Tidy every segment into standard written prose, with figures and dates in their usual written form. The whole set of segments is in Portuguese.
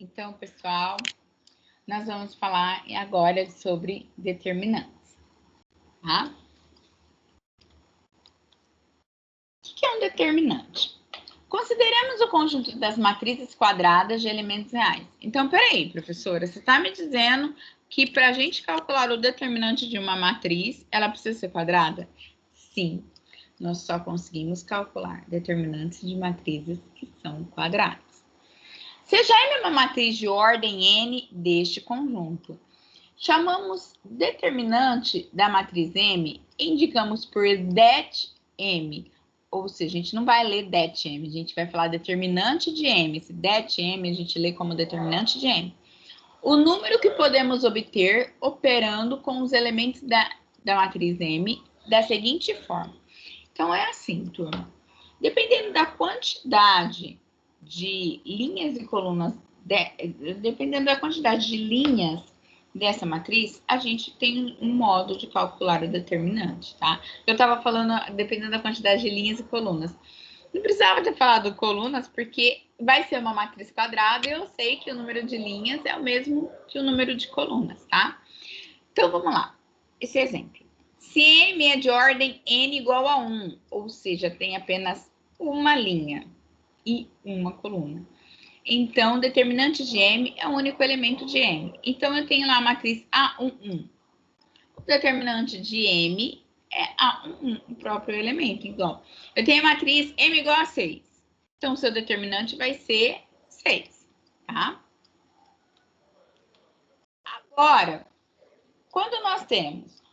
Então, pessoal, nós vamos falar agora sobre determinantes, tá? O que é um determinante? Consideremos o conjunto das matrizes quadradas de elementos reais. Então, peraí, professora, você está me dizendo que para a gente calcular o determinante de uma matriz, ela precisa ser quadrada? Sim, nós só conseguimos calcular determinantes de matrizes que são quadradas. Seja M uma matriz de ordem N deste conjunto. Chamamos determinante da matriz M, indicamos por det M, ou seja, a gente não vai ler det M, a gente vai falar determinante de M. Esse det M a gente lê como determinante de M. O número que podemos obter operando com os elementos da matriz M da seguinte forma. Então, é assim, turma. Dependendo da quantidade de linhas e colunas, dependendo da quantidade de linhas dessa matriz, a gente tem um modo de calcular o determinante, tá? Eu estava falando, dependendo da quantidade de linhas e colunas. Não precisava ter falado colunas, porque vai ser uma matriz quadrada e eu sei que o número de linhas é o mesmo que o número de colunas, tá? Então, vamos lá. Esse exemplo. Se M é de ordem N igual a 1, ou seja, tem apenas uma linha e uma coluna. Então, o determinante de M é o único elemento de M. Então, eu tenho lá a matriz A11. O determinante de M é A11, o próprio elemento. Então, eu tenho a matriz M igual a 6. Então, o seu determinante vai ser 6, tá? Agora, quando nós temos...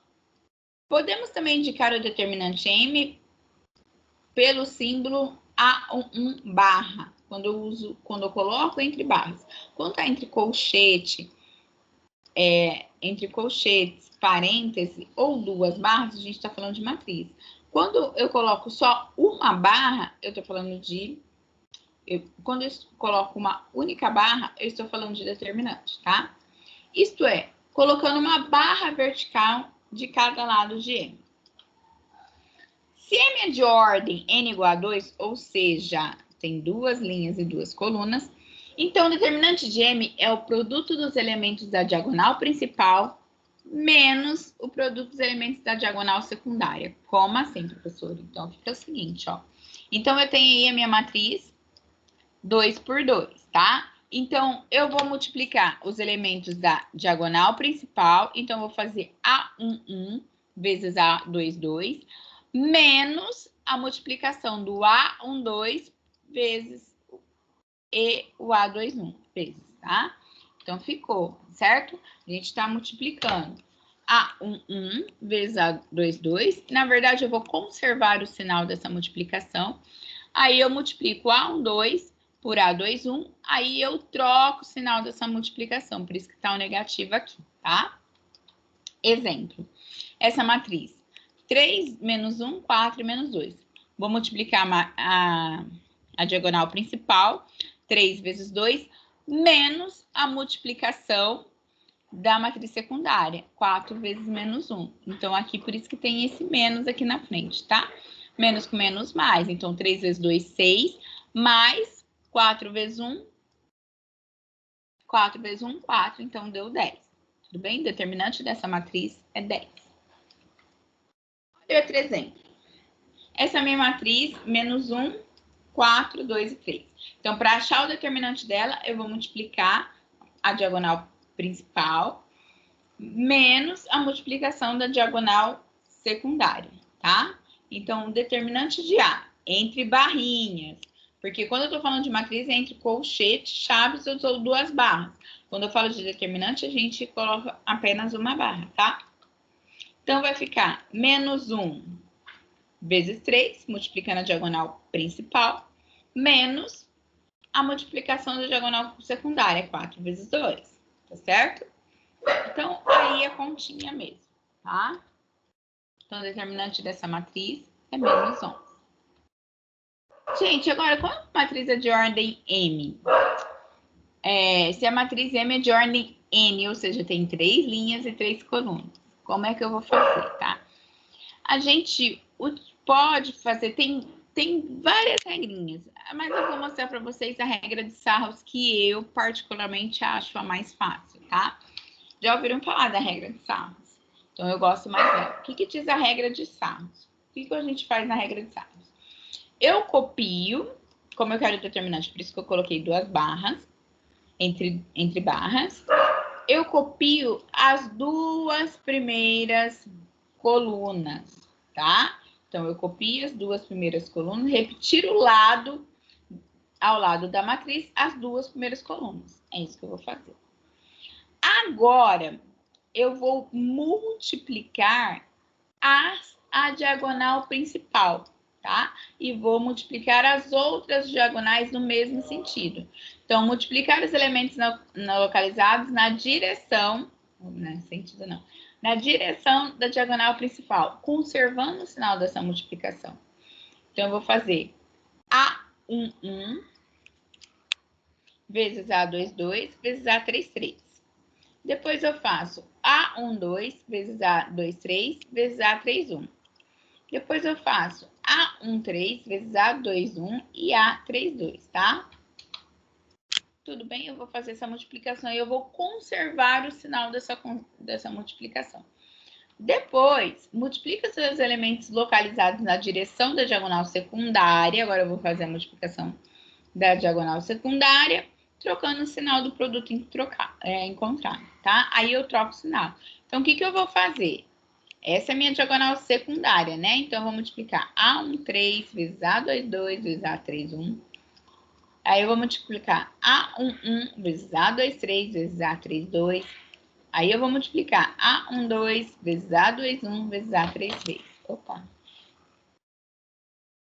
Podemos também indicar o determinante M pelo símbolo A11 barra, quando eu coloco entre barras. Quando está entre colchetes, parêntese ou duas barras, a gente está falando de matriz. Quando eu coloco só uma barra, eu estou falando de... quando eu coloco uma única barra, eu estou falando de determinante, tá? Isto é, colocando uma barra vertical de cada lado de M. Se M é de ordem N igual a 2, ou seja, tem duas linhas e duas colunas, então o determinante de M é o produto dos elementos da diagonal principal menos o produto dos elementos da diagonal secundária. Como assim, professor? Então, fica o seguinte, ó. Então, eu tenho aí a minha matriz 2 por 2, tá? Então, eu vou multiplicar os elementos da diagonal principal. Então, eu vou fazer A11 vezes A22, menos a multiplicação do A12 vezes o A21 vezes, tá? Então, ficou, certo? A gente está multiplicando A11 vezes A22. Na verdade, eu vou conservar o sinal dessa multiplicação. Aí, eu multiplico A12 por A21, aí eu troco o sinal dessa multiplicação, por isso que tá o negativo aqui, tá? Exemplo, essa matriz, 3 menos 1, 4 menos 2. Vou multiplicar a diagonal principal, 3 vezes 2, menos a multiplicação da matriz secundária, 4 vezes menos 1. Então, aqui, por isso que tem esse menos aqui na frente, tá? Menos com menos mais, então 3 vezes 2, 6, mais 4 vezes 1, 4 vezes 1, 4, então deu 10. Tudo bem? O determinante dessa matriz é 10. Olha outro exemplo. Essa é a minha matriz, menos 1, 4, 2 e 3. Então, para achar o determinante dela, eu vou multiplicar a diagonal principal menos a multiplicação da diagonal secundária, tá? Então, o determinante de A, entre barrinhas, porque quando eu estou falando de matriz, é entre colchete, chaves, eu uso duas barras. Quando eu falo de determinante, a gente coloca apenas uma barra, tá? Então, vai ficar menos 1 vezes 3, multiplicando a diagonal principal, menos a multiplicação da diagonal secundária, 4 vezes 2, tá certo? Então, aí é continha mesmo, tá? Então, o determinante dessa matriz é menos 11. Gente, agora, quando a matriz é de ordem M? Se a matriz M é de ordem N, ou seja, tem 3 linhas e 3 colunas. Como é que eu vou fazer, tá? A gente pode fazer, tem tem várias regrinhas, mas eu vou mostrar para vocês a regra de Sarros que eu particularmente acho a mais fácil, tá? Já ouviram falar da regra de Sarros? Então eu gosto mais dela. O que diz a regra de Sarros? O que a gente faz na regra de Sarros? Eu copio, como eu quero determinante, por isso que eu coloquei 2 barras, entre barras. Eu copio as 2 primeiras colunas, tá? Então, eu copio as 2 primeiras colunas, repetir ao lado da matriz, as 2 primeiras colunas. É isso que eu vou fazer. Agora, eu vou multiplicar a diagonal principal, tá? E vou multiplicar as outras diagonais no mesmo sentido. Então, multiplicar os elementos localizados na direção, não é sentido não, na direção da diagonal principal, conservando o sinal dessa multiplicação. Então, eu vou fazer A11 vezes A22 vezes A33. Depois eu faço A12 vezes A23 vezes A31. Depois eu faço A13 vezes A21 e A32, tá? Tudo bem? Eu vou fazer essa multiplicação e eu vou conservar o sinal dessa multiplicação. Depois, multiplica seus elementos localizados na direção da diagonal secundária. Agora eu vou fazer a multiplicação da diagonal secundária, trocando o sinal do produto encontrado, tá? Aí eu troco o sinal. Então, o que eu vou fazer? Essa é a minha diagonal secundária, né? Então, eu vou multiplicar A13 vezes A22 vezes A31. Aí, eu vou multiplicar A11 vezes A23 vezes A32. Aí, eu vou multiplicar A12 vezes A21 vezes A33. Opa!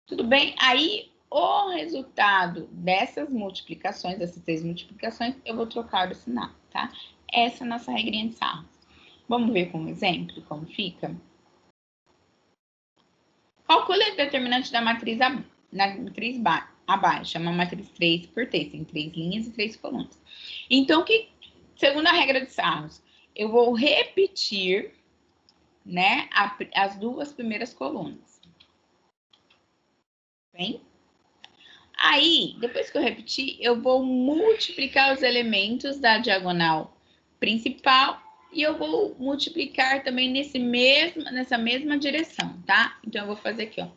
Tudo bem? Aí, o resultado dessas multiplicações, dessas 3 multiplicações, eu vou trocar o sinal, tá? Essa é a nossa regrinha de Sarros. Vamos ver com um exemplo como fica? Calcule a determinante da matriz abaixo, é uma matriz 3 por 3, tem 3 linhas e 3 colunas. Então, segundo a regra de Sarros, eu vou repetir, né, as 2 primeiras colunas. Bem? Aí, depois que eu repetir, eu vou multiplicar os elementos da diagonal principal e eu vou multiplicar também nessa mesma direção, tá? Então, eu vou fazer aqui, ó.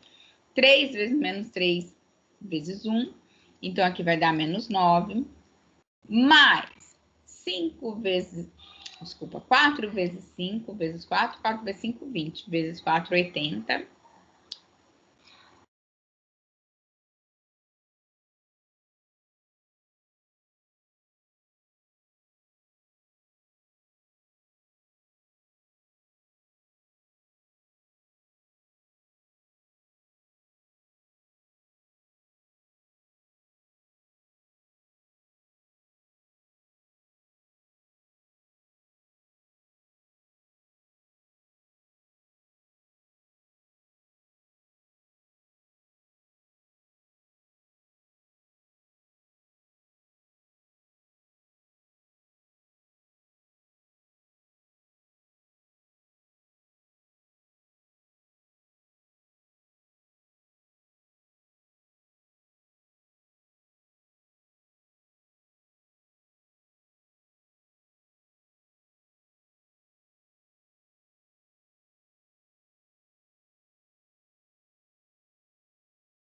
3 vezes menos 3 vezes 1. Então, aqui vai dar menos 9. Mais 4 vezes 5 vezes 4. 4 vezes 5, 20. Vezes 4, 80.